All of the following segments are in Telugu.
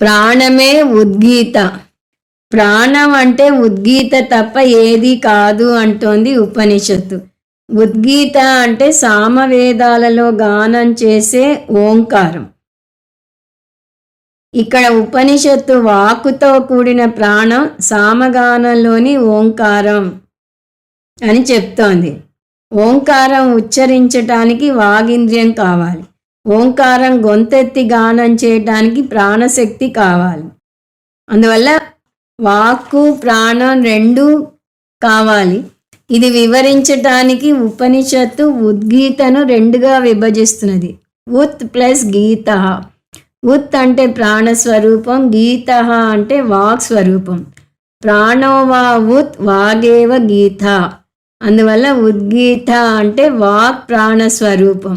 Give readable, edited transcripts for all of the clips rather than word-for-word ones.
ప్రాణమే ఉద్గీత. ప్రాణం అంటే ఉద్గీత తప్ప ఏది కాదు అంటోంది ఉపనిషత్తు. ఉద్గీత అంటే సామవేదాలలో గానం చేసే ఓంకారం. ఇక్కడ ఉపనిషత్తు వాక్కుతో కూడిన ప్రాణం సామగానంలోని ఓంకారం అని చెప్తోంది. ఓంకారం ఉచ్చరించటానికి వాగింద్రియం కావాలి. ఓంకారం గొంతెత్తి గానం చేయటానికి ప్రాణశక్తి కావాలి. అందువల్ల వాక్కు ప్రాణం రెండూ కావాలి. ఇది వివరించటానికి ఉపనిషత్తు ఉద్గీతను రెండుగా విభజిస్తున్నది. ఉత్ ప్లస్ గీత. ఉత్ అంటే ప్రాణస్వరూపం, గీత అంటే వాక్ స్వరూపం. ప్రాణోవా ఉత్ వాగేవ గీత. అందువల్ల ఉద్గీత అంటే వాక్ ప్రాణస్వరూపం.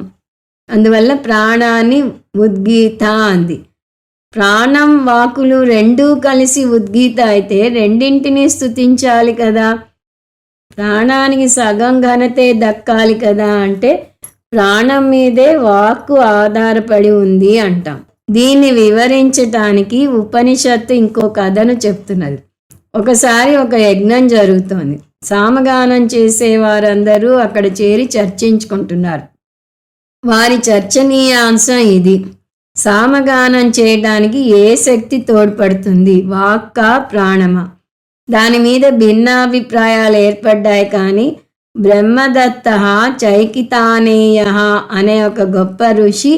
అందువల్ల ప్రాణాన్ని ఉద్గీత అంది. ప్రాణం వాకులు రెండూ కలిసి ఉద్గీత అయితే రెండింటినీ స్తుతించాలి కదా. ప్రాణానికి సగం ఘనతే దక్కాలి కదా అంటే ప్రాణం మీదే వాక్కు ఆధారపడి ఉంది అంటాం. దీన్ని వివరించటానికి ఉపనిషత్తు ఇంకో కథను చెప్తున్నది. ఒకసారి ఒక యజ్ఞం జరుగుతోంది. సామగానం చేసేవారందరూ అక్కడ చేరి చర్చించుకుంటున్నారు. వారి చర్చనీయాంశం ఇది: సామగానం చేయడానికి ఏ శక్తి తోడ్పడుతుంది, వాక్కా ప్రాణమా? దాని మీద భిన్నాభిప్రాయాలు ఏర్పడ్డాయి. కానీ బ్రహ్మదత్త చైకితానేయ అనే ఒక గొప్ప ఋషి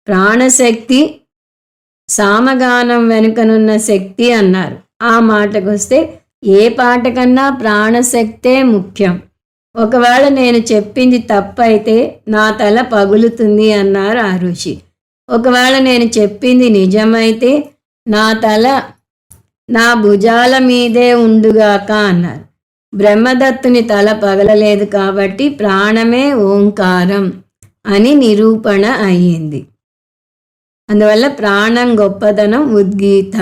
ప్రాణశక్తి సామగానం వెనుకనున్న శక్తి అన్నారు. ఆ మాటకొస్తే ఏ పాట కన్నా ప్రాణశక్తే ముఖ్యం. ఒకవేళ నేను చెప్పింది తప్పైతే నా తల పగులుతుంది అన్నారు ఆ ఋషి. ఒకవేళ నేను చెప్పింది నిజమైతే నా తల నా భుజాల మీదే ఉండుగాక అన్నారు. బ్రహ్మదత్తుని తల పగలలేదు కాబట్టి ప్రాణమే ఓంకారం అని నిరూపణ అయ్యింది. అందువల్ల ప్రాణం గొప్పదనం ఉద్గీత.